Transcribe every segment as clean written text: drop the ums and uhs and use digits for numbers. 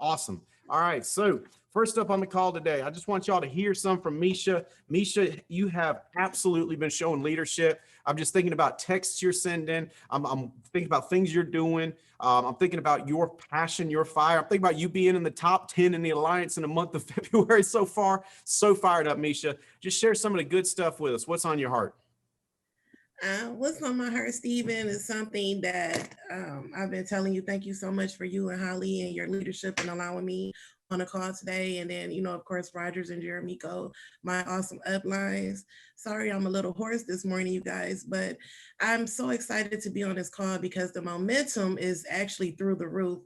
Awesome. All right. So first up on the call today, I just want y'all to hear some from Misha. Misha, you have absolutely been showing leadership. I'm just thinking about texts you're sending. I'm thinking about things you're doing. I'm thinking about your passion, your fire. I'm thinking about you being in the top 10 in the Alliance in the month of February so far. So fired up, Misha. Just share some of the good stuff with us. What's on your heart? What's on my heart, Stephen, is something that I've been telling you. Thank you so much for you and Holly and your leadership and allowing me on the call today. And then, of course, Rogers and Jeremy go, my awesome uplines. Sorry, I'm a little hoarse this morning, you guys, but I'm so excited to be on this call because the momentum is actually through the roof.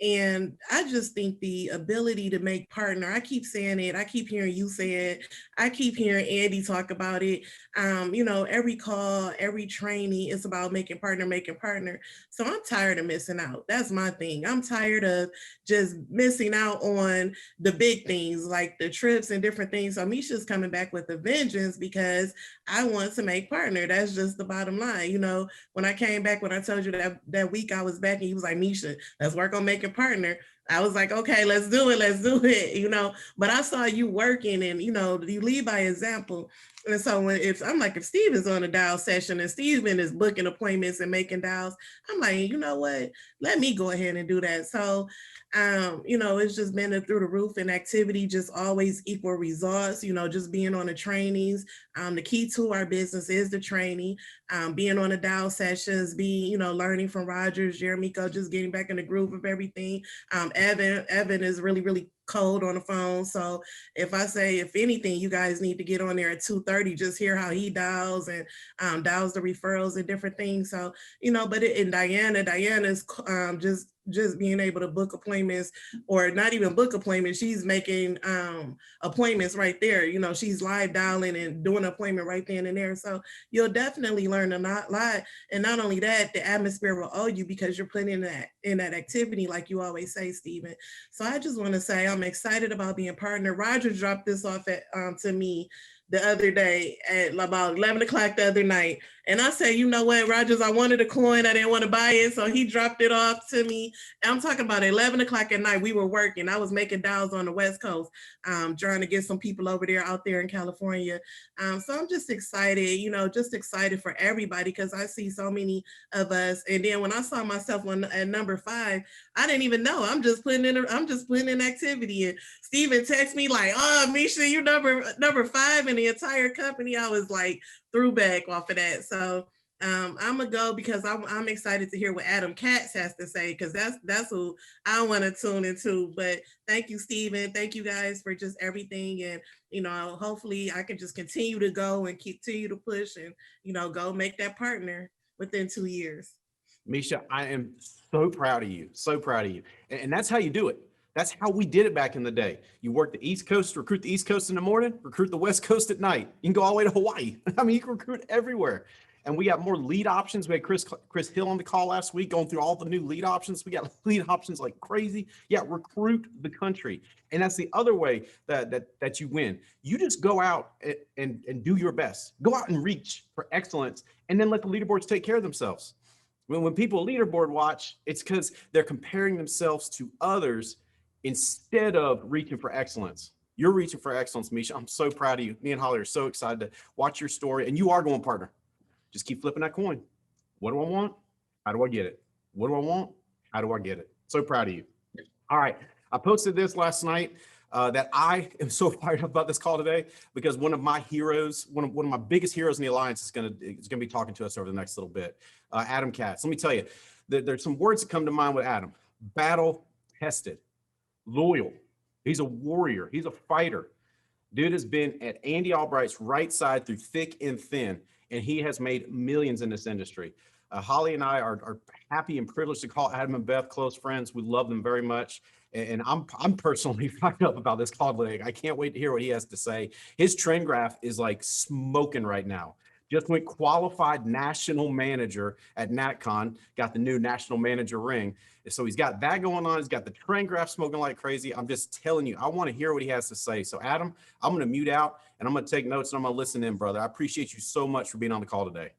And I just think the ability to make partner, I keep saying it, I keep hearing you say it, I keep hearing Andy talk about it. Every call, every training is about making partner. So I'm tired of missing out. That's my thing. I'm tired of just missing out on the big things like the trips and different things. So Misha's coming back with a vengeance because I want to make partner. That's just the bottom line. When I came back, when I told you that week I was back and he was like, Misha, let's work on making partner. I was like, okay, let's do it, but I saw you working and, you lead by example. And so if Steven's on a dial session and Steven is booking appointments and making dials, I'm like, you know what, let me go ahead and do that. So, it's just been through the roof and activity, just always equal results, just being on the trainings. The key to our business is the training, being on the dial sessions, learning from Rogers, Jeremy, just getting back in the groove of everything. Evan is really, really cold on the phone. So if anything, you guys need to get on there at 2:30, just hear how he dials and dials the referrals and different things. So, and Diana's just being able to book appointments, or not even book appointments. She's making appointments right there. She's live dialing and doing an appointment right then and there. So you'll definitely learn a lot. And not only that, the atmosphere will owe you because you're putting in that activity, like you always say, Stephen. So I just want to say I'm excited about being partner. Roger dropped this off to me the other day at about 11 o'clock the other night. And I said, you know what, Rogers, I wanted a coin. I didn't want to buy it. So he dropped it off to me. And I'm talking about 11 o'clock at night. We were working. I was making dials on the West Coast, trying to get some people over there out there in California. So I'm just excited, just excited for everybody because I see so many of us. And then when I saw myself at number 5, I didn't even know. I'm just putting in activity. And Steven texted me like, oh, Misha, you number 5 in the entire company. I was like, threw back off of that. So I'm gonna go because I'm excited to hear what Adam Katz has to say, because that's who I want to tune into. But thank you, Stephen. Thank you guys for just everything. And hopefully I can just continue to go and continue to push and go make that partner within 2 years. Misha, I am so proud of you. So proud of you. And that's how you do it. That's how we did it back in the day. You work the East Coast, recruit the East Coast in the morning, recruit the West Coast at night. You can go all the way to Hawaii. I mean, you can recruit everywhere. And we got more lead options. We had Chris Hill on the call last week going through all the new lead options. We got lead options like crazy. Yeah, recruit the country. And that's the other way that you win. You just go out and do your best. Go out and reach for excellence, and then let the leaderboards take care of themselves. When people leaderboard watch, it's because they're comparing themselves to others instead of reaching for excellence. You're reaching for excellence, Misha. I'm so proud of you. Me and Holly are so excited to watch your story, and you are going partner. Just keep flipping that coin. What do I want? How do I get it? What do I want? How do I get it? So proud of you. All right. I posted this last night that I am so fired up about this call today because one of my heroes, one of my biggest heroes in the Alliance is going to be talking to us over the next little bit. Adam Katz. Let me tell you, there's some words that come to mind with Adam. Battle tested, loyal. He's a warrior. He's a fighter. Dude has been at Andy Albright's right side through thick and thin, and he has made millions in this industry. Holly and I are happy and privileged to call Adam and Beth close friends. We love them very much. And I'm personally fired up about this call today. I can't wait to hear what he has to say. His trend graph is like smoking right now. Just went qualified national manager at NatCon, got the new national manager ring. So he's got that going on. He's got the trend graph smoking like crazy. I'm just telling you, I want to hear what he has to say. So Adam, I'm going to mute out and I'm going to take notes and I'm going to listen in, brother. I appreciate you so much for being on the call today.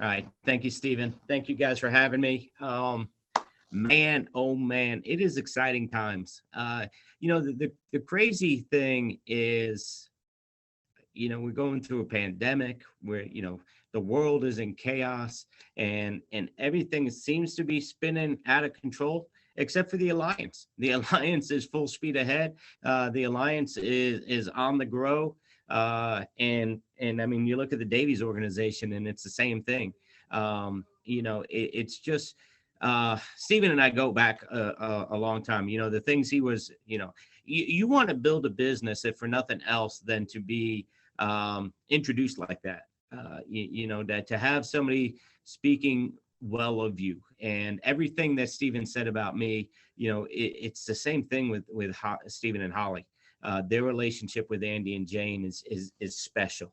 All right. Thank you, Stephen. Thank you guys for having me. Man, oh man, it is exciting times. The crazy thing is, we're going through a pandemic where, the world is in chaos, and everything seems to be spinning out of control, except for the Alliance. The Alliance is full speed ahead. The Alliance is on the grow. And I mean, you look at the Davies organization and it's the same thing. It's just, Stephen and I go back a long time. The things he was, you want to build a business, if for nothing else, than to be introduced like that. That to have somebody speaking well of you, and everything that Stephen said about me, it's the same thing with Stephen and Holly. Their relationship with Andy and Jane is special.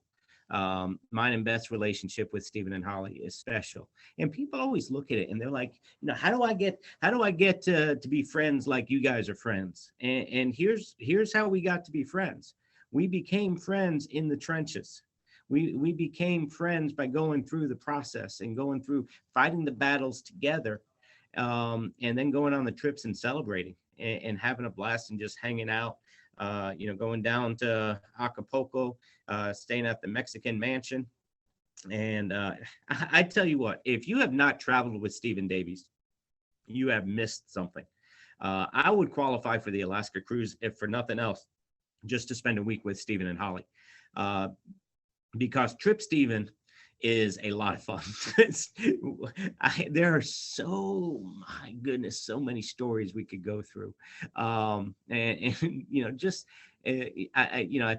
Mine and Beth's relationship with Stephen and Holly is special. And people always look at it and they're like, how do I get to be friends like you guys are friends? And here's how we got to be friends. We became friends in the trenches. We became friends by going through the process and going through fighting the battles together, and then going on the trips and celebrating and having a blast and just hanging out. Going down to Acapulco, staying at the Mexican mansion. And I tell you what, if you have not traveled with Stephen Davies, you have missed something. I would qualify for the Alaska cruise, if for nothing else, just to spend a week with Stephen and Holly. Because Trip Stephen is a lot of fun. There are so many stories we could go through. I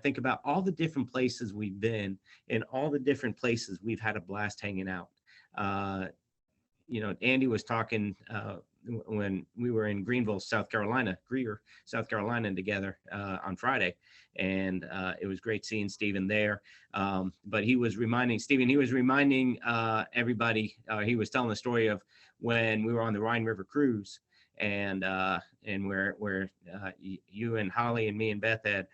think about all the different places we've been and all the different places we've had a blast hanging out. Andy was talking when we were in Greer, South Carolina together on Friday. And it was great seeing Stephen there. But he was reminding everybody, he was telling the story of when we were on the Rhine River cruise, and where you and Holly and me and Beth had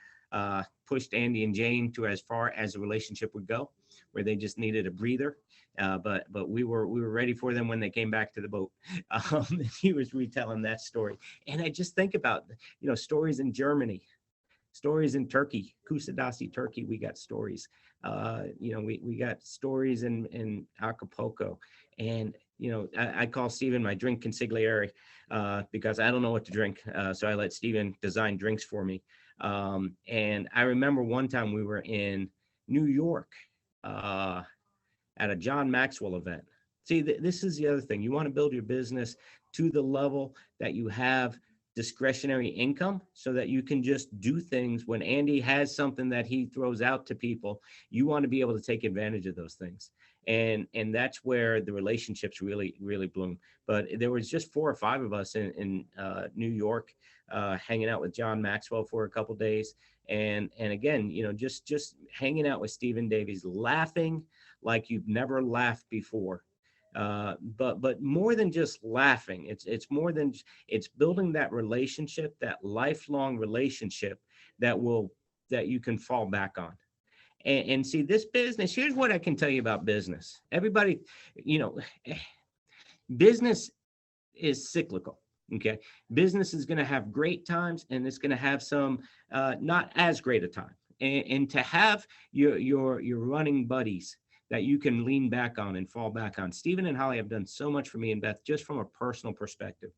pushed Andy and Jane to as far as the relationship would go, where they just needed a breather. But we were ready for them when they came back to the boat. He was retelling that story. And I just think about, stories in Germany, stories in Turkey, Kusadasi, Turkey. We got stories. We got stories in Acapulco. And, I call Stephen my drink consigliere because I don't know what to drink. So I let Stephen design drinks for me. And I remember one time we were in New York at a John Maxwell event. See, this is the other thing. You want to build your business to the level that you have discretionary income so that you can just do things. When Andy has something that he throws out to people, you want to be able to take advantage of those things. And that's where the relationships really, really bloom. But there was just 4 or 5 of us in New York hanging out with John Maxwell for a couple days. And again, just hanging out with Stephen Davies, laughing like you've never laughed before. But more than just laughing, it's more than, it's building that relationship, that lifelong relationship that you can fall back on. And see, this business, here's what I can tell you about business. Everybody, business is cyclical. Okay. Business is going to have great times and it's going to have some not as great a time. And to have your running buddies that you can lean back on and fall back on. Stephen and Holly have done so much for me and Beth, just from a personal perspective,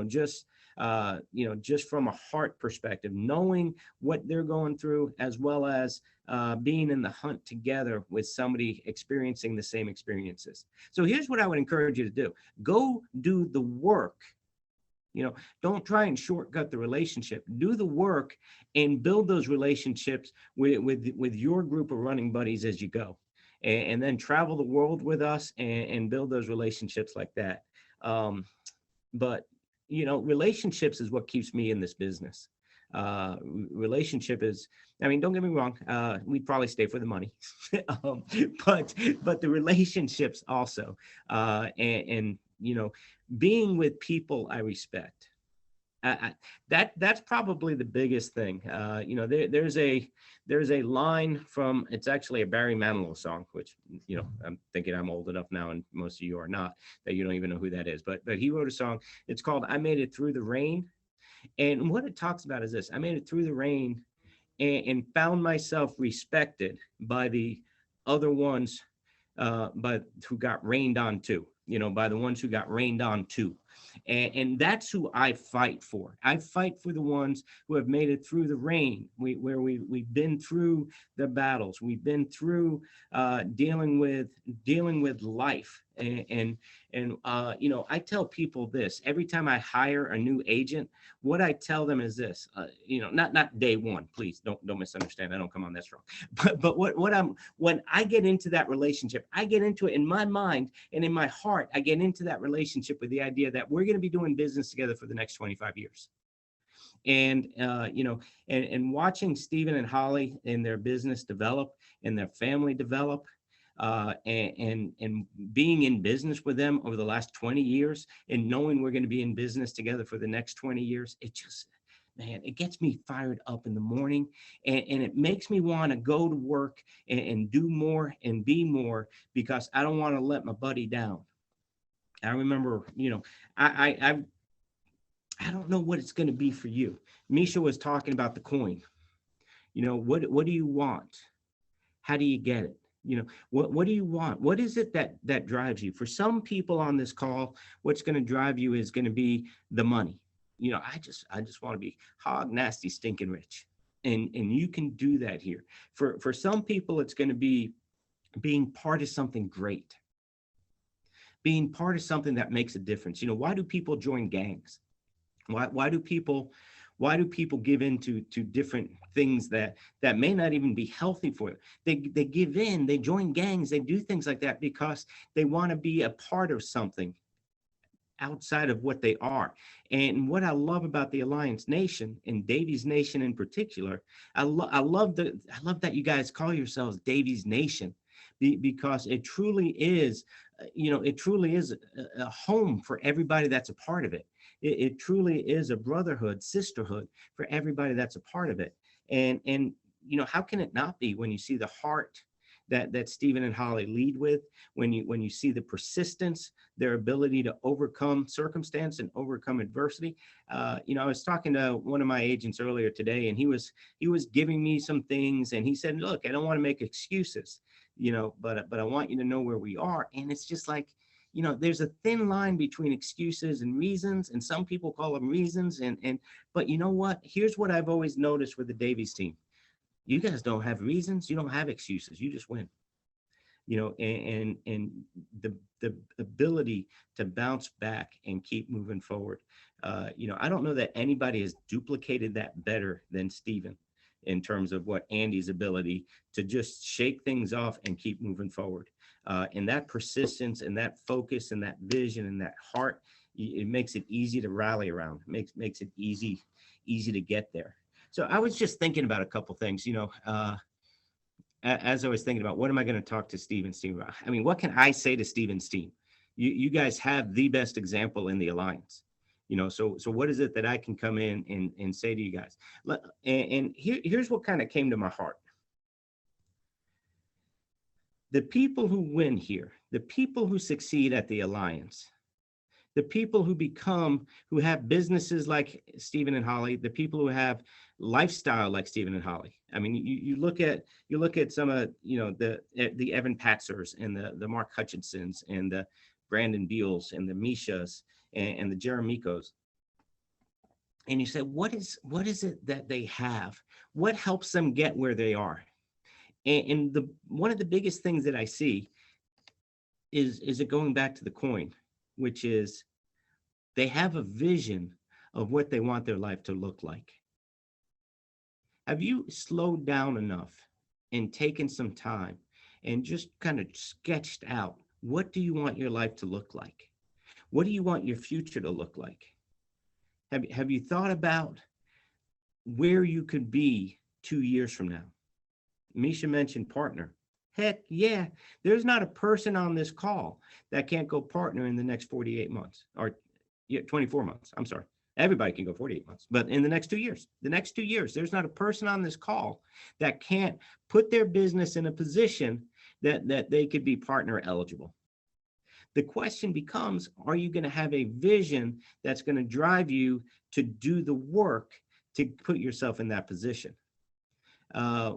just from a heart perspective, knowing what they're going through, as well as being in the hunt together with somebody experiencing the same experiences. So here's what I would encourage you to do. Go do the work. Don't try and shortcut the relationship. Do the work and build those relationships with your group of running buddies as you go. And then travel the world with us and build those relationships like that. But, relationships is what keeps me in this business. Relationship is, don't get me wrong, we'd probably stay for the money, but the relationships also, and being with people I respect. That's probably the biggest thing. You know, there's a line from, it's actually a Barry Manilow song, which, you know, I'm thinking I'm old enough now, and most of you are not, that you don't even know who that is. But he wrote a song. It's called "I Made It Through the Rain," and what it talks about is this: I made it through the rain and found myself respected by the other ones, but who got rained on too. You know, by the ones who got rained on too. And that's who I fight for. I fight for the ones who have made it through the rain, where we've been through the battles, we've been through dealing with life. And you know, I tell people this every time I hire a new agent. What I tell them is this: you know, not day one, please don't misunderstand. I don't come on that strong. But when I get into that relationship, I get into it in my mind and in my heart. I get into that relationship with the idea that we're going to be doing business together for the next 25 years. And you know, and watching Stephen and Holly and their business develop and their family develop, and being in business with them over the last 20 years and knowing we're going to be in business together for the next 20 years, it just, man, it gets me fired up in the morning, and it makes me want to go to work and do more and be more, because I don't want to let my buddy down. I remember, you know, I don't know what it's going to be for you. Misha was talking about the coin. You know, what do you want? How do you get it? You know, what do you want? What is it that drives you? For some people on this call, what's going to drive you is going to be the money. You know, I just want to be hog nasty, stinking rich. And you can do that here. For some people, it's going to be being part of something great. Being part of something that makes a difference. You know, why do people join gangs? Why do people give in to different things that may not even be healthy for them? They give in, they join gangs, they do things like that because they want to be a part of something outside of what they are. And what I love about the Alliance Nation, and Davies Nation in particular, I love that you guys call yourselves Davies Nation, because it truly is, you know, it truly is a home for everybody that's a part of it. It truly is a brotherhood, sisterhood for everybody that's a part of it. And you know, how can it not be when you see the heart that Stephen and Holly lead with, when you see the persistence, their ability to overcome circumstance and overcome adversity. You know, I was talking to one of my agents earlier today, and he was giving me some things, and he said, look, I don't want to make excuses, you know, but I want you to know where we are. And it's just like, you know, there's a thin line between excuses and reasons, and some people call them reasons. But you know what? Here's what I've always noticed with the Davies team. You guys don't have reasons. You don't have excuses. You just win. You know, and the ability to bounce back and keep moving forward. You know, I don't know that anybody has duplicated that better than Stephen in terms of what Andy's ability to just shake things off and keep moving forward. And that persistence and that focus and that vision and that heart, it makes it easy to rally around. It makes it easy to get there. So I was just thinking about a couple things, you know, as I was thinking about what am I going to talk to Stephen's team about? I mean, what can I say to Stephen's team? You guys have the best example in the Alliance, you know, so what is it that I can come in and say to you guys? And here's what kind of came to my heart. The people who win here, the people who succeed at the Alliance, the people who have businesses like Stephen and Holly, the people who have lifestyle like Stephen and Holly. I mean, you look at some of, you know, the Evan Patzers and the Mark Hutchinsons and the Brandon Beals and the Mishas and the Jeremicos. And you say, what is it that they have? What helps them get where they are? And one of the biggest things that I see is it going back to the coin, which is they have a vision of what they want their life to look like. Have you slowed down enough and taken some time and just kind of sketched out, what do you want your life to look like? What do you want your future to look like? Have you thought about where you could be 2 years from now? Misha mentioned partner. Heck yeah, there's not a person on this call that can't go partner in the next 48 months or 24 months. I'm sorry. Everybody can go 48 months, but in the next 2 years, there's not a person on this call that can't put their business in a position that they could be partner eligible. The question becomes, are you going to have a vision that's going to drive you to do the work to put yourself in that position?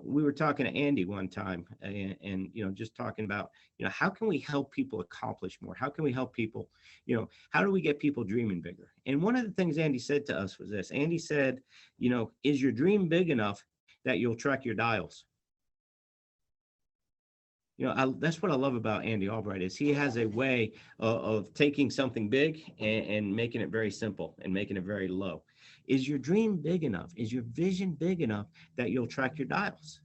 We were talking to Andy one time and just talking about, how can we help people accomplish more? How can we help people, how do we get people dreaming bigger? And one of the things Andy said to us was this. Andy said, is your dream big enough that you'll track your dials? That's what I love about Andy Albright is he has a way of taking something big and making it very simple and making it very low. Is your dream big enough? Is your vision big enough that you'll track your dials?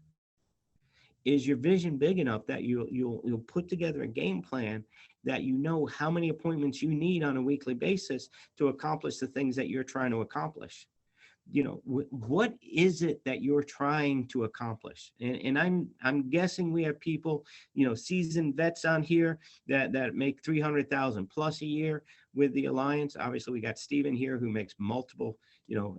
Is your vision big enough that you'll put together a game plan that you know how many appointments you need on a weekly basis to accomplish the things that you're trying to accomplish? What is it that you're trying to accomplish? And I'm guessing we have people, seasoned vets on here that make 300,000 plus a year with the Alliance. Obviously, we got Stephen here who makes multiple,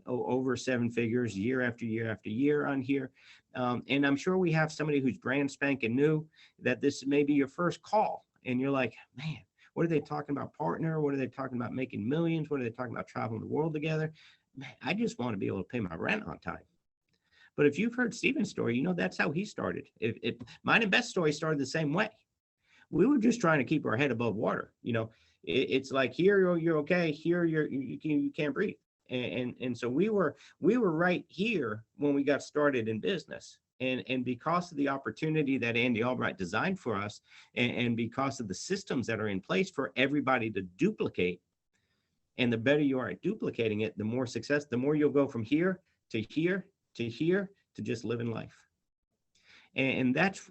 over 7 figures year after year after year on here. And I'm sure we have somebody who's brand spanking new, that this may be your first call. And you're like, man, what are they talking about partner? What are they talking about making millions? What are they talking about traveling the world together? Man, I just want to be able to pay my rent on time. But if you've heard Stephen's story, that's how he started. If mine and Beth's story started the same way. We were just trying to keep our head above water. It's like here you're okay, here you can't breathe. And so we were right here when we got started in business. And because of the opportunity that Andy Albright designed for us, and because of the systems that are in place for everybody to duplicate, and the better you are at duplicating it, the more success, the more you'll go from here to here to here to just living life. And that's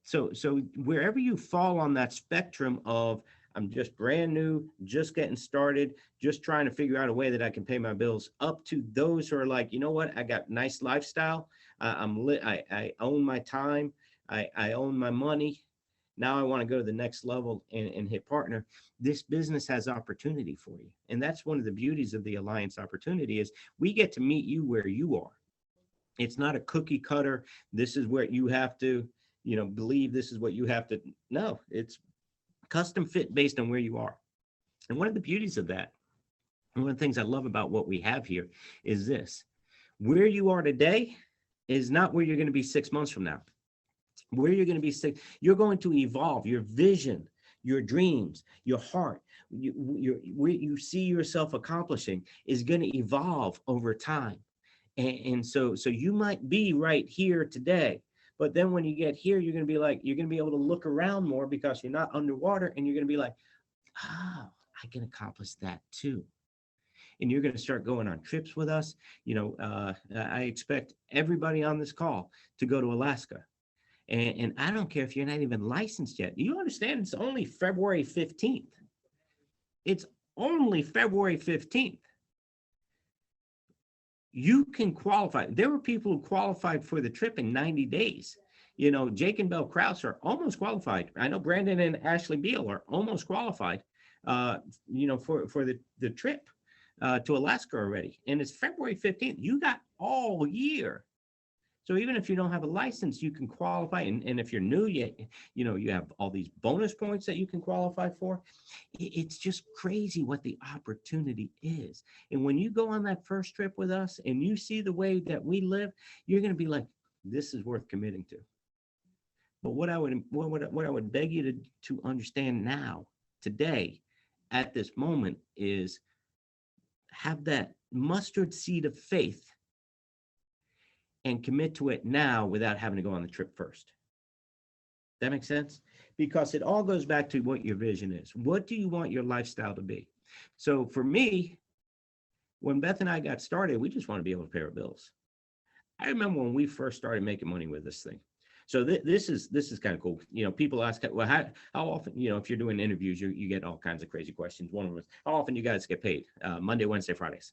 so wherever you fall on that spectrum of I'm just brand new, just getting started, just trying to figure out a way that I can pay my bills, up to those who are like, you know what, I got nice lifestyle. I own my time. I own my money. Now I want to go to the next level and hit partner. This business has opportunity for you. And that's one of the beauties of the Alliance opportunity is we get to meet you where you are. It's not a cookie cutter. This is where you have to, believe this is what you have to. No, it's custom fit based on where you are. And one of the beauties of that, and one of the things I love about what we have here is this. Where you are today is not where you're going to be 6 months from now. Where you're going to be sick, you're going to evolve. Your vision, your dreams, your heart, where you see yourself accomplishing is going to evolve over time. And so you might be right here today, but then when you get here, you're going to be able to look around more because you're not underwater, and you're going to be like, oh, I can accomplish that too. And you're going to start going on trips with us. I expect everybody on this call to go to Alaska. And I don't care if you're not even licensed yet. You understand it's only February 15th. It's only February 15th. You can qualify. There were people who qualified for the trip in 90 days. Jake and Belle Krause are almost qualified. I know Brandon and Ashley Beal are almost qualified, for the trip to Alaska already. And it's February 15th. You got all year. So even if you don't have a license, you can qualify. And if you're new, you have all these bonus points that you can qualify for. It's just crazy what the opportunity is. And when you go on that first trip with us and you see the way that we live, you're going to be like, this is worth committing to. But what I would beg you to understand now, today, at this moment, is have that mustard seed of faith and commit to it now without having to go on the trip first. That makes sense? Because it all goes back to what your vision is. What do you want your lifestyle to be? So for me, when Beth and I got started, we just want to be able to pay our bills. I remember when we first started making money with this thing. So this is kind of cool. People ask, well, how often, if you're doing interviews, you get all kinds of crazy questions. One of them is, how often you guys get paid? Monday, Wednesday, Fridays.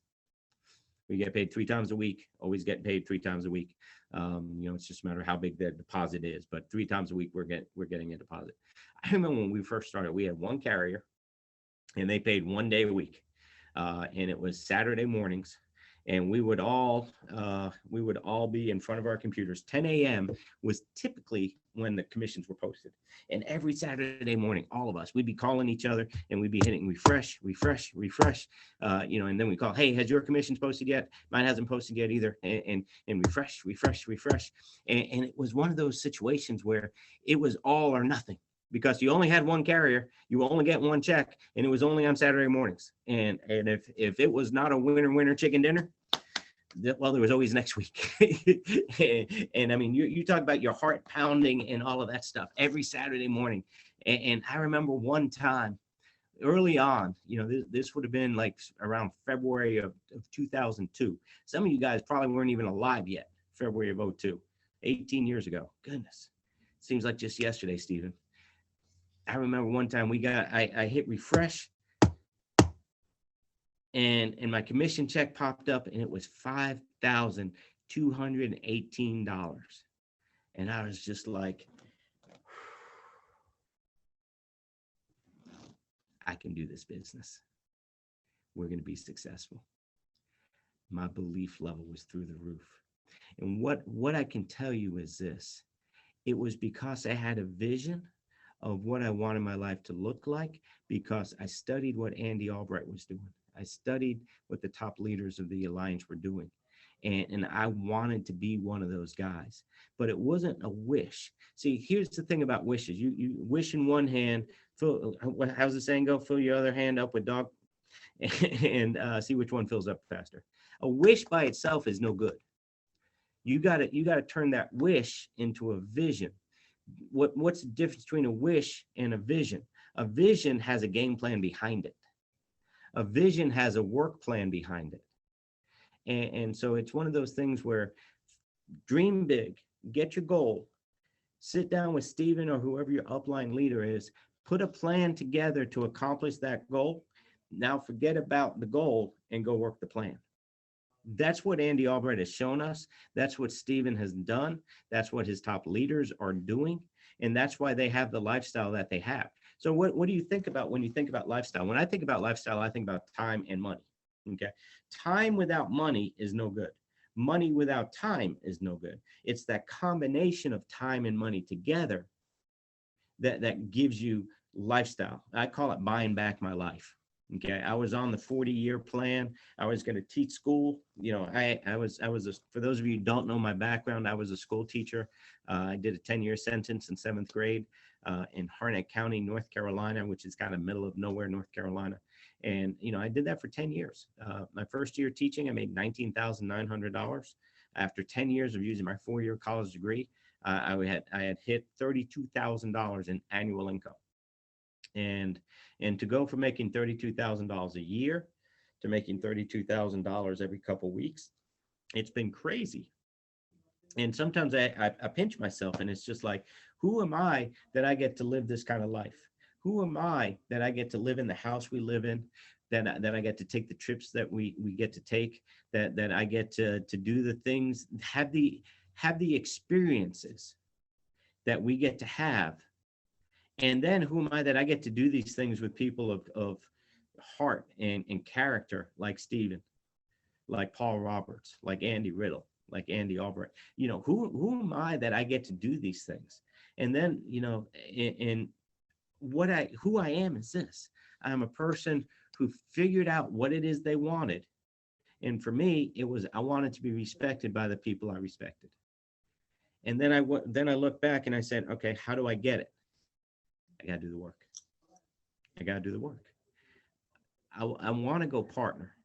We get paid 3 times a week, always get paid 3 times a week. It's just a matter of how big the deposit is, but 3 times a week, we're getting a deposit. I remember when we first started, we had one carrier and they paid 1 day a week. and it was Saturday mornings, and we would all be in front of our computers. 10 a.m. was typically when the commissions were posted, and every Saturday morning, all of us, we'd be calling each other, and we'd be hitting refresh, and then we call, hey, has your commissions posted yet? Mine hasn't posted yet either, and refresh, and it was one of those situations where it was all or nothing, because you only had one carrier, you only get one check, and it was only on Saturday mornings. And if it was not a winner chicken dinner, well, there was always next week. and I mean, you talk about your heart pounding and all of that stuff every Saturday morning. And I remember one time early on, this would have been like around February of 2002. Some of you guys probably weren't even alive yet, February of 2002, 18 years ago. Goodness, seems like just yesterday, Stephen. I remember one time I hit refresh, and my commission check popped up, and it was $5,218. And I was just like, I can do this business. We're going to be successful. My belief level was through the roof. And what I can tell you is this: it was because I had a vision of what I wanted my life to look like, because I studied what Andy Albright was doing. I studied what the top leaders of the Alliance were doing. And I wanted to be one of those guys, but it wasn't a wish. See, here's the thing about wishes. You wish in one hand, how's the saying go? Fill your other hand up with dog and see which one fills up faster. A wish by itself is no good. You gotta turn that wish into a vision. What's the difference between a wish and a vision? A vision has a game plan behind it. A vision has a work plan behind it. And so it's one of those things where dream big, get your goal, sit down with Stephen or whoever your upline leader is, put a plan together to accomplish that goal. Now forget about the goal and go work the plan. That's what Andy Albright has shown us. That's what Stephen has done. That's what his top leaders are doing. And that's why they have the lifestyle that they have. So what do you think about when you think about lifestyle? When I think about lifestyle, I think about time and money. Okay. Time without money is no good. Money without time is no good. It's that combination of time and money together that gives you lifestyle. I call it buying back my life. Okay. I was on the 40-year plan. I was going to teach school. I was for those of you who don't know my background, I was a school teacher. I did a 10-year sentence in 7th grade in Harnett County, North Carolina, which is kind of middle of nowhere, North Carolina. And, I did that for 10 years. My first year teaching, I made $19,900. After 10 years of using my 4-year college degree, I had hit $32,000 in annual income. And to go from making $32,000 a year to making $32,000 every couple of weeks, it's been crazy. And sometimes I pinch myself, and it's just like, who am I that I get to live this kind of life? Who am I that I get to live in the house we live in, that I get to take the trips that we get to take, that I get to do the things, have the experiences that we get to have. And then who am I that I get to do these things with people of heart and character, like Stephen, like Paul Roberts, like Andy Riddle, like Andy Albright. Who am I that I get to do these things? And then, who I am is this. I'm a person who figured out what it is they wanted. And for me, it was, I wanted to be respected by the people I respected. And then I look back and I said, okay, how do I get it? I got to do the work. I want to go partner.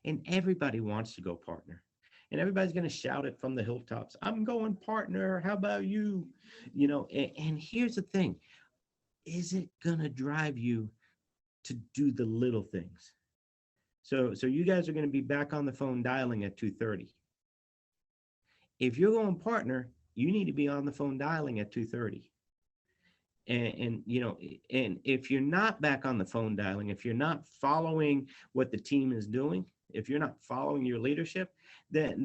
And everybody wants to go partner. And everybody's going to shout it from the hilltops. I'm going partner. How about you? And here's the thing. Is it going to drive you to do the little things? So you guys are going to be back on the phone dialing at 2:30. If you're going partner, you need to be on the phone dialing at 2:30. And if you're not back on the phone dialing, if you're not following what the team is doing, if you're not following your leadership, then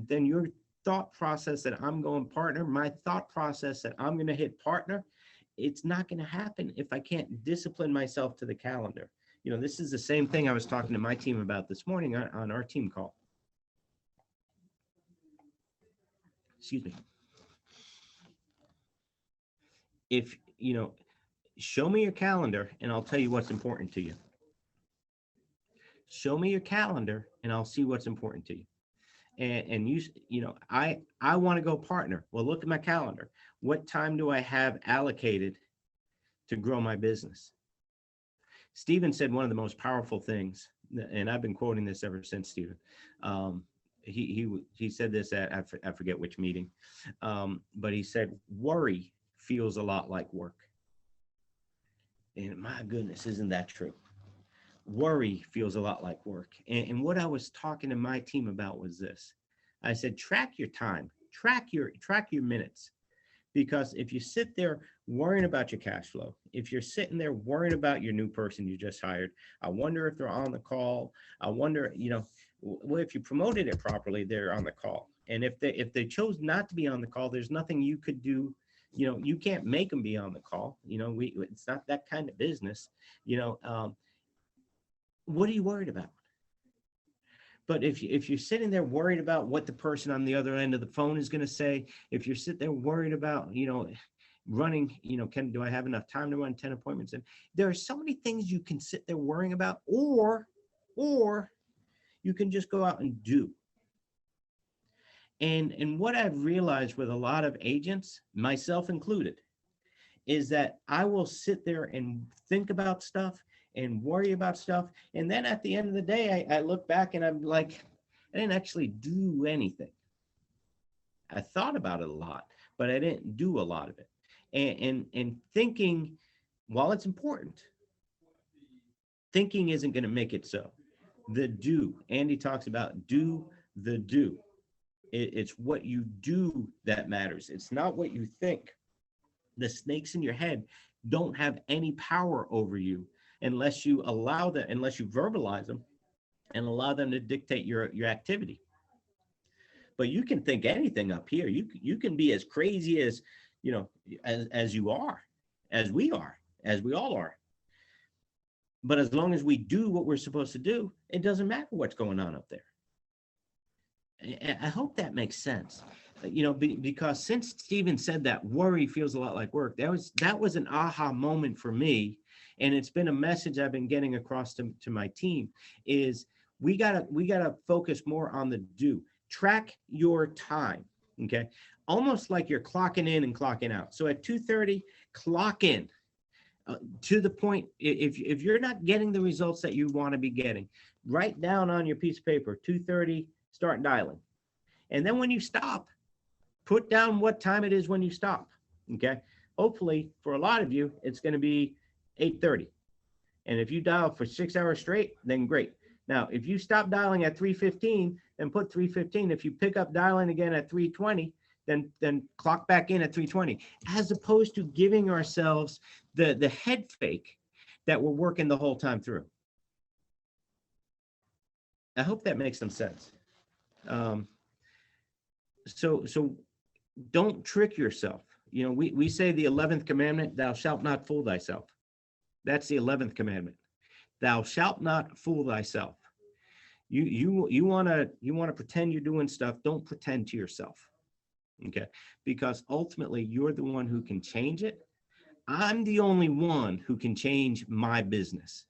your thought process that I'm going partner, my thought process that I'm going to hit partner, it's not going to happen if I can't discipline myself to the calendar. You know, this is the same thing I was talking to my team about this morning on our team call. Excuse me. If, you know, show me your calendar and I'll tell you what's important to you. Show me your calendar and I'll see what's important to you. And you know, I want to go partner. Well, look at my calendar. What time do I have allocated to grow my business? Stephen said one of the most powerful things, and I've been quoting this ever since, Stephen. He said this at, I forget which meeting, but he said, worry feels a lot like work. And my goodness, isn't that true? Worry feels a lot like work. And what I was talking to my team about was this. I said, track your time, track your minutes. Because if you sit there worrying about your cash flow, if you're sitting there worrying about your new person you just hired, I wonder if they're on the call. I wonder, you know, well, if you promoted it properly, they're on the call. And if they chose not to be on the call, there's nothing you could do. You know, you can't make them be on the call. You know, it's not that kind of business. You know, what are you worried about? But if you're sitting there worried about what the person on the other end of the phone is going to say, if you're sitting there worried about, you know, running, you know, do I have enough time to run 10 appointments? And there are so many things you can sit there worrying about, or you can just go out and do. And what I've realized with a lot of agents, myself included, is that I will sit there and think about stuff and worry about stuff. And then at the end of the day, I look back and I'm like, I didn't actually do anything. I thought about it a lot, but I didn't do a lot of it. And thinking, while it's important, thinking isn't going to make it so. The do, Andy talks about do. It's what you do that matters. It's not what you think. The snakes in your head don't have any power over you unless you allow them, unless you verbalize them and allow them to dictate your activity. But you can think anything up here. You can be as crazy as, you know, as you are, as we are, as we all are. But as long as we do what we're supposed to do, it doesn't matter what's going on up there. I hope that makes sense. You know, because since Stephen said that worry feels a lot like work, that was an aha moment for me. And it's been a message I've been getting across to my team is we gotta focus more on the do. Track your time, okay? Almost like you're clocking in and clocking out. So at 2:30, clock in to the point. If you're not getting the results that you want to be getting, write down on your piece of paper, 2:30, start dialing. And then when you stop, put down what time it is when you stop, okay? Hopefully, for a lot of you, it's going to be 8:30. And if you dial for 6 hours straight, then great. Now, if you stop dialing at 3:15, then put 3:15. If you pick up dialing again at 3:20, then clock back in at 3:20, as opposed to giving ourselves the head fake that we're working the whole time through. I hope that makes some sense. So don't trick yourself. You know, we say the 11th commandment, thou shalt not fool thyself. That's the 11th commandment. Thou shalt not fool thyself. You want to pretend you're doing stuff. Don't pretend to yourself. Okay? Because ultimately you're the one who can change it. I'm the only one who can change my business.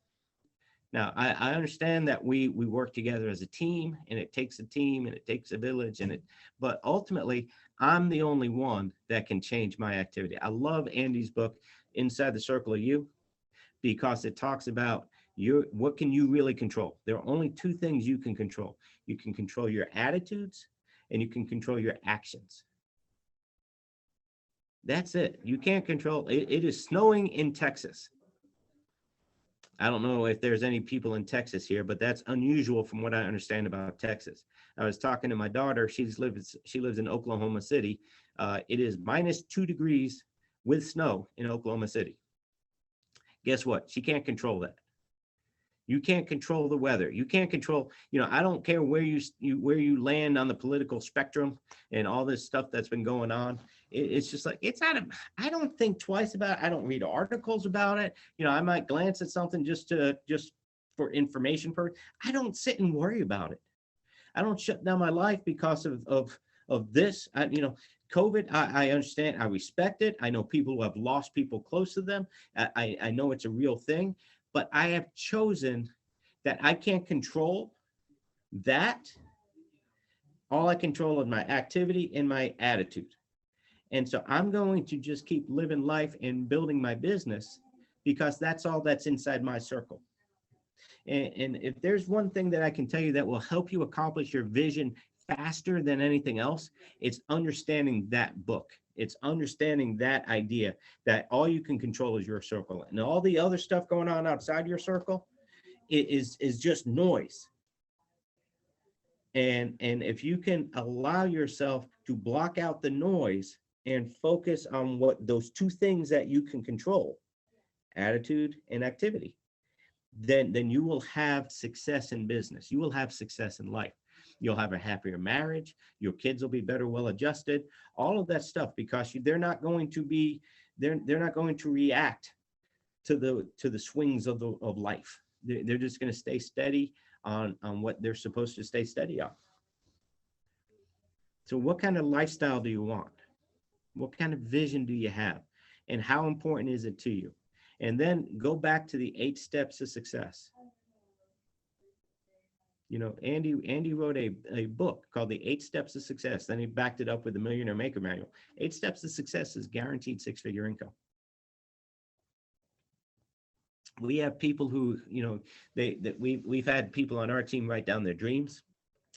Now, I understand that we work together as a team, and it takes a team and it takes a village, but ultimately I'm the only one that can change my activity. I love Andy's book, Inside the Circle of You, because it talks about what can you really control? There are only two things you can control. You can control your attitudes and you can control your actions. That's it. You can't control it. It is snowing in Texas. I don't know if there's any people in Texas here, but that's unusual from what I understand about Texas. I was talking to my daughter. She lives in Oklahoma City. It is -2 degrees with snow in Oklahoma City. Guess what? She can't control that. You can't control the weather. You can't control, I don't care where you land on the political spectrum and all this stuff that's been going on. It's just like, I don't think twice about it. I don't read articles about it. I might glance at something just for information purpose, I don't sit and worry about it. I don't shut down my life because of this. COVID, I understand. I respect it. I know people who have lost people close to them. I know it's a real thing, but I have chosen that I can't control that. All I control is my activity and my attitude. And so I'm going to just keep living life and building my business because that's all that's inside my circle. And if there's one thing that I can tell you that will help you accomplish your vision faster than anything else, it's understanding that book. It's understanding that idea that all you can control is your circle, and all the other stuff going on outside your circle is just noise. And if you can allow yourself to block out the noise and focus on what those two things that you can control, attitude and activity, then you will have success in business. You will have success in life. You'll have a happier marriage. Your kids will be better, well adjusted, all of that stuff, because they're not going to react to the swings of life. They're just going to stay steady on what they're supposed to stay steady on. So what kind of lifestyle do you want? What kind of vision do you have? And how important is it to you? And then go back to the 8 steps of success. Andy wrote a book called The 8 Steps of Success. Then he backed it up with the Millionaire Maker Manual. 8 Steps of Success is guaranteed 6-figure income. We have people who, we've had people on our team write down their dreams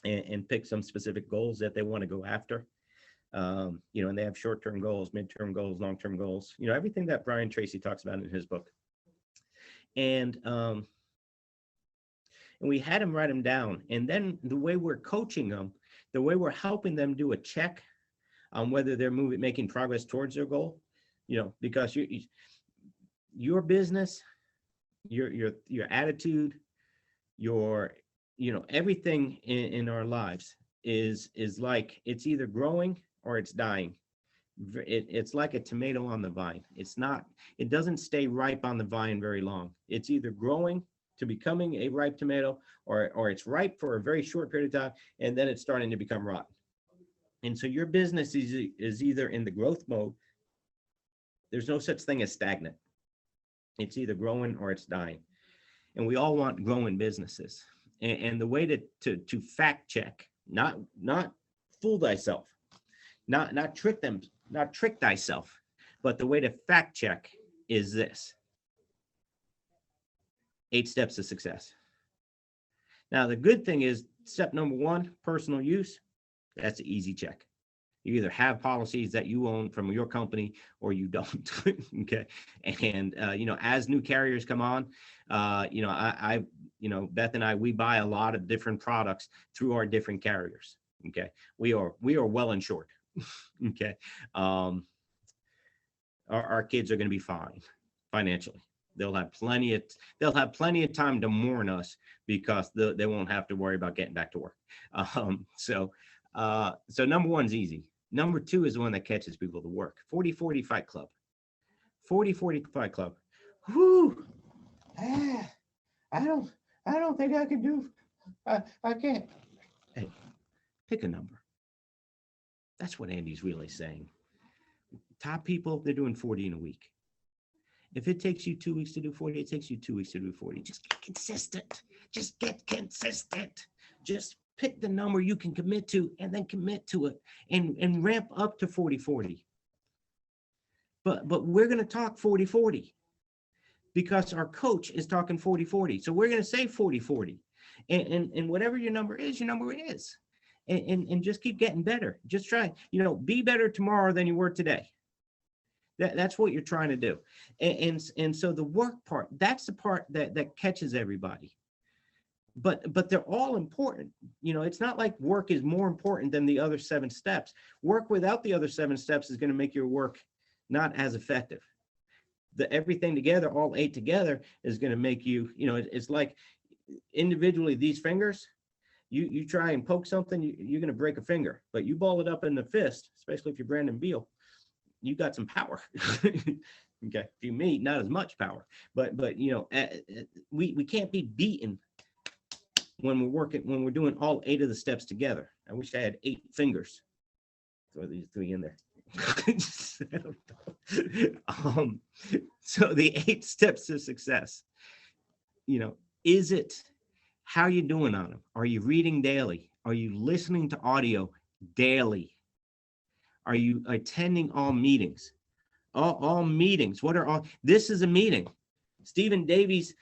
and pick some specific goals that they want to go after. And they have short-term goals, mid-term goals, long-term goals, everything that Brian Tracy talks about in his book. And we had them write them down. And then the way we're coaching them, the way we're helping them do a check on whether they're making progress towards their goal, because your business, your attitude, everything in our lives is like, it's either growing or it's dying. It's like a tomato on the vine. It doesn't stay ripe on the vine very long. It's either growing to becoming a ripe tomato, or it's ripe for a very short period of time, and then it's starting to become rotten. And so your business is either in the growth mode. There's no such thing as stagnant. It's either growing or it's dying. And we all want growing businesses. And the way to fact check, not fool thyself, not trick thyself, but the way to fact check is this: 8 steps of success. Now, the good thing is, step number 1, personal use, that's an easy check. You either have policies that you own from your company or you don't. Okay. And, as new carriers come on, Beth and I, we buy a lot of different products through our different carriers. Okay. We are well insured. Okay. Our kids are going to be fine financially. They'll have plenty of time to mourn us because they won't have to worry about getting back to work. So number 1's easy. Number 2 is the one that catches people to work. 40-40 Fight Club. 40-40 Fight Club. Whoo! I don't think I can do. I can't. Hey, pick a number. That's what Andy's really saying. Top people, they're doing 40 in a week. If it takes you 2 weeks to do 40, it takes you 2 weeks to do 40. Just get consistent. Just get consistent. Just pick the number you can commit to and then commit to it and ramp up to 40-40. But we're going to talk 40-40 because our coach is talking 40-40. So we're going to say 40-40. And whatever your number is, and just keep getting better. Just try, be better tomorrow than you were today. That's what you're trying to do. And so the work part, that's the part that catches everybody. But they're all important. It's not like work is more important than the other 7 steps. Work without the other 7 steps is going to make your work not as effective. Everything together, all 8 together, is going to make you, it's like individually, these fingers, you try and poke something, you're going to break a finger, but you ball it up in the fist, especially if you're Brandon Beal, you got some power. Okay, if you me, not as much power, but we can't be beaten when we're doing all 8 of the steps together. I wish I had 8 fingers. Throw these 3 in there. I don't know. So the 8 steps to success, is it, how are you doing on them? Are you reading daily? Are you listening to audio daily? Are you attending all meetings? All meetings. What are all? This is a meeting. Stephen Davies.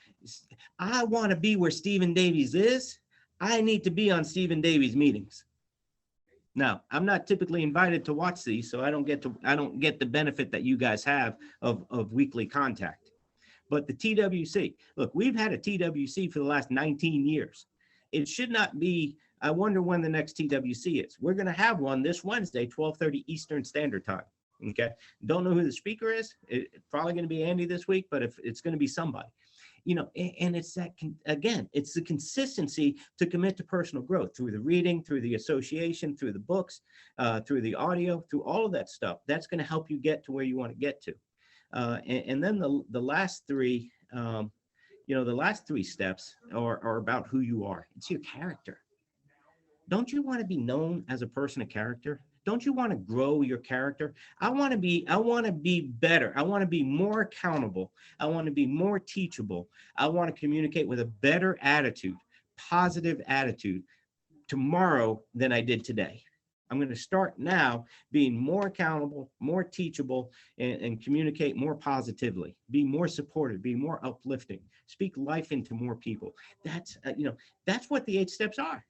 I want to be where Stephen Davies is. I need to be on Stephen Davies meetings. Now, I'm not typically invited to watch these, so I don't get the benefit that you guys have of weekly contact. But the TWC, look, we've had a TWC for the last 19 years. It should not be, I wonder when the next TWC is. We're going to have one this Wednesday, 12:30 Eastern Standard Time. Okay. Don't know who the speaker is. It's probably going to be Andy this week, but if it's going to be somebody, and it's that, again, it's the consistency to commit to personal growth through the reading, through the association, through the books, through the audio, through all of that stuff. That's going to help you get to where you want to get to. And then the last 3, the last 3 steps are about who you are. It's your character. Don't you want to be known as a person of character? Don't you want to grow your character? I want to be better. I want to be more accountable. I want to be more teachable. I want to communicate with a better attitude, positive attitude tomorrow than I did today. I'm going to start now being more accountable, more teachable, and communicate more positively, be more supportive, be more uplifting, speak life into more people. That's, that's what the 8 steps are.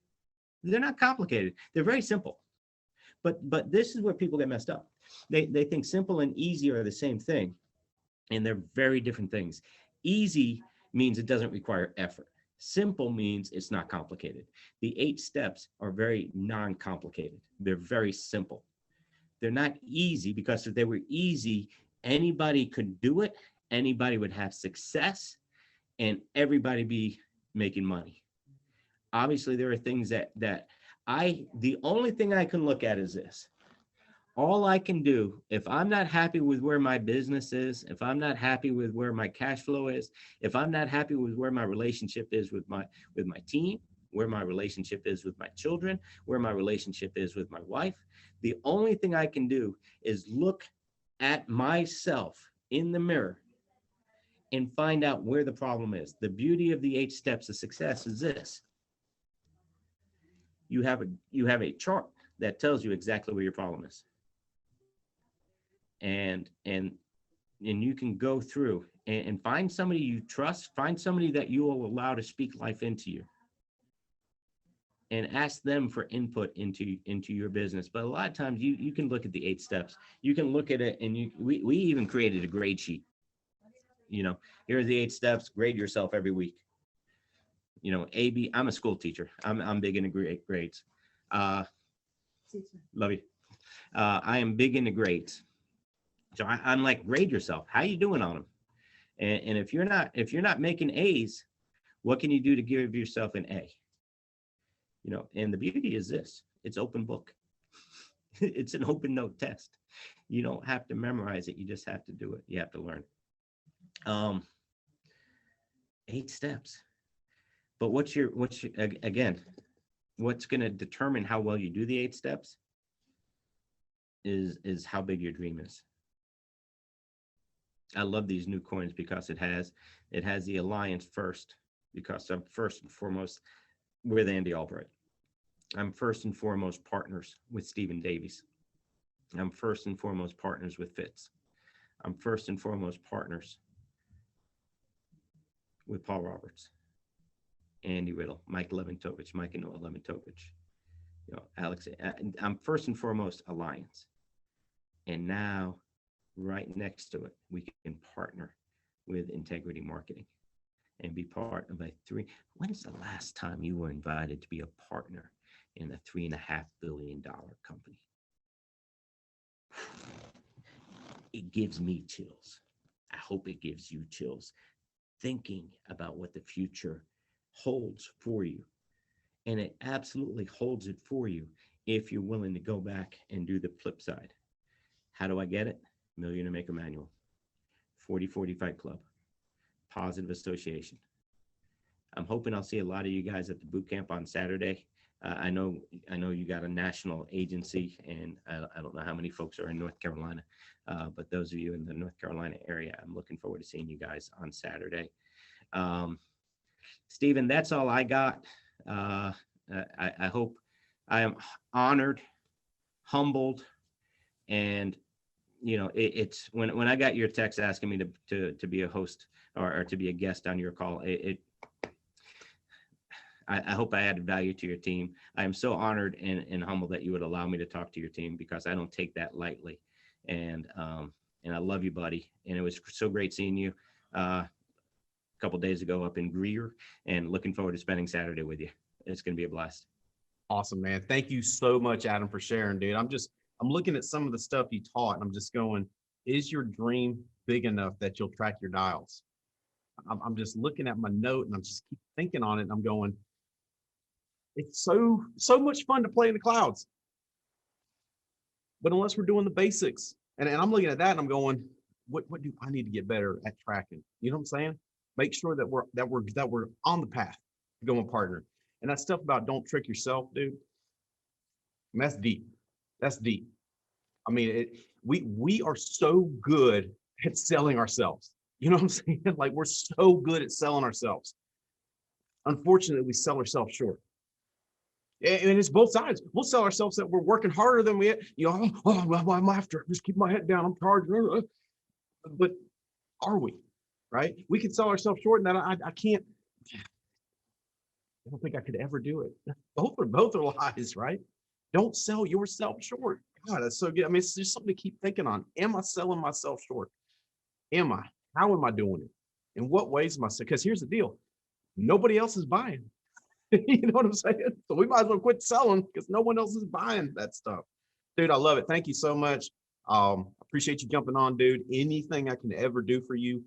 They're not complicated. They're very simple. But this is where people get messed up. They think simple and easy are the same thing, and they're very different things. Easy means it doesn't require effort. Simple means it's not complicated. The 8 steps are very non-complicated. They're very simple. They're not easy because if they were easy, anybody could do it, anybody would have success, and everybody be making money. Obviously, there are things that the only thing I can look at is this. All I can do, if I'm not happy with where my business is, if I'm not happy with where my cash flow is, if I'm not happy with where my relationship is with my team, where my relationship is with my children, where my relationship is with my wife, the only thing I can do is look at myself in the mirror and find out where the problem is. The beauty of the 8 steps of success is this. You have a chart that tells you exactly where your problem is. And you can go through and find somebody you trust, find somebody that you will allow to speak life into you, and ask them for input into your business. But a lot of times you can look at the 8 steps. You can look at it, and we even created a grade sheet. Here are the 8 steps, grade yourself every week. AB, I'm a school teacher. I'm big into grades. Love you. I am big into grades. So I'm like, grade yourself. How you doing on them? And if you're not making A's, what can you do to give yourself an A? And the beauty is this, it's open book. It's an open note test. You don't have to memorize it. You just have to do it. You have to learn. 8 steps. But what's again, what's going to determine how well you do the 8 steps is how big your dream is. I love these new coins because it has the alliance first, because I'm first and foremost with Andy Albright. I'm first and foremost partners with Stephen Davies. I'm first and foremost partners with Fitz. I'm first and foremost partners with Paul Roberts, Andy Riddle, Mike Leventovich, Mike and Noah Leventovich, Alex. I'm first and foremost alliance. And now, right next to it, we can partner with Integrity Marketing and be part of a 3. When's the last time you were invited to be a partner in a $3.5 billion company? It gives me chills. I hope it gives you chills thinking about what the future holds for you. And it absolutely holds it for you if you're willing to go back and do the flip side. How do I get it? Millionaire Maker Manual, 40/40 Fight Club, Positive Association. I'm hoping I'll see a lot of you guys at the boot camp on Saturday. I know you got a national agency, and I don't know how many folks are in North Carolina, but those of you in the North Carolina area, I'm looking forward to seeing you guys on Saturday. Stephen, that's all I got. I hope I am honored, humbled, and it's when I got your text asking me to be a host or to be a guest on your call, I hope I added value to your team. I am so honored and humbled that you would allow me to talk to your team, because I don't take that lightly. And I love you, buddy. And it was so great seeing you a couple days ago up in Greer, and looking forward to spending Saturday with you. It's going to be a blast. Awesome, man. Thank you so much, Adam, for sharing, dude. I'm looking at some of the stuff you taught, and I'm just going, is your dream big enough that you'll track your dials? I'm just looking at my note, and I'm just keep thinking on it, and I'm going, it's so much fun to play in the clouds. But unless we're doing the basics, and I'm looking at that and I'm going, what do I need to get better at tracking? You know what I'm saying? Make sure that we're on the path to go and partner. And that stuff about don't trick yourself, dude. That's deep. That's deep. I mean, we are so good at selling ourselves. You know what I'm saying? Like, we're so good at selling ourselves. Unfortunately, we sell ourselves short. And it's both sides. We'll sell ourselves that we're working harder than we, I'm after it. Just keep my head down. I'm charging. But are we? Right? We can sell ourselves short, and that I can't. I don't think I could ever do it. Both are lies, right? Don't sell yourself short. God, that's so good. I mean, it's just something to keep thinking on. Am I selling myself short? Am I? How am I doing it? In what ways am I? Because here's the deal. Nobody else is buying. You know what I'm saying? So we might as well quit selling, because no one else is buying that stuff. Dude, I love it. Thank you so much. Appreciate you jumping on, dude. Anything I can ever do for you,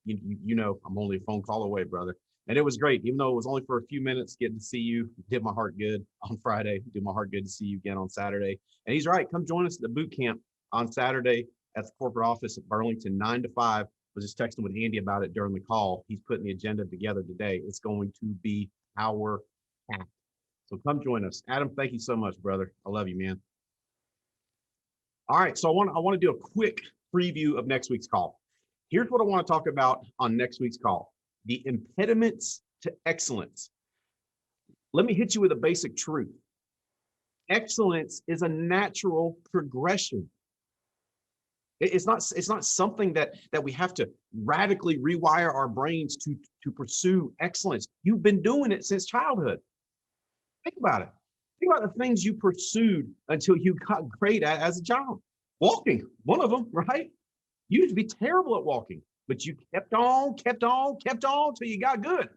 you know, I'm only a phone call away, brother. And it was great, even though it was only for a few minutes. Getting to see you did my heart good on Friday. Did my heart good to see you again on Saturday. And he's right. Come join us at the boot camp on Saturday at the corporate office at Burlington, 9 to 5. I was just texting with Andy about it during the call. He's putting the agenda together today. It's going to be our path. So come join us. Adam, thank you so much, brother. I love you, man. All right. So I want to do a quick preview of next week's call. Here's what I want to talk about on next week's call: the impediments to excellence. Let me hit you with a basic truth. Excellence is a natural progression. It's not something that we have to radically rewire our brains to pursue excellence. You've been doing it since childhood. Think about it. Think about the things you pursued until you got great at as a child. Walking, one of them, right? You used to be terrible at walking, but you kept on till you got good.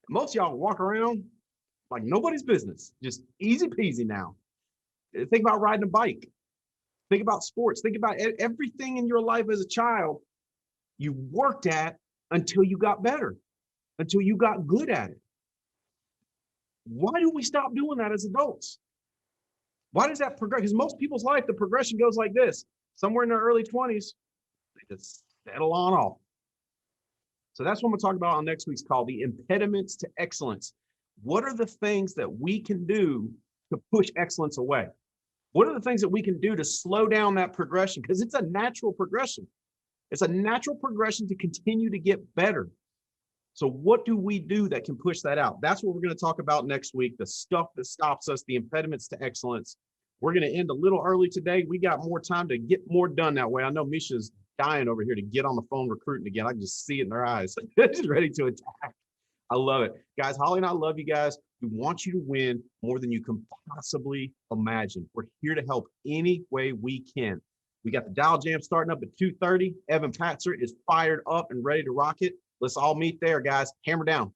Most of y'all walk around like nobody's business, just easy peasy now. Think about riding a bike. Think about sports. Think about everything in your life as a child you worked at until you got better, until you got good at it. Why do we stop doing that as adults? Why does that progress? Because most people's life, the progression goes like this. Somewhere in their early 20s, they just settle on off. So that's what I'm going to talk about on next week's call, the impediments to excellence. What are the things that we can do to push excellence away? What are the things that we can do to slow down that progression? Because it's a natural progression. It's a natural progression to continue to get better. So what do we do that can push that out? That's what we're going to talk about next week, the stuff that stops us, the impediments to excellence. We're going to end a little early today. We got more time to get more done that way. I know Misha's dying over here to get on the phone recruiting again. I can just see it in their eyes. She's ready to attack. I love it. Guys, Holly and I love you guys. We want you to win more than you can possibly imagine. We're here to help any way we can. We got the Dial Jam starting up at 2:30. Evan Patzer is fired up and ready to rock it. Let's all meet there, guys. Hammer down.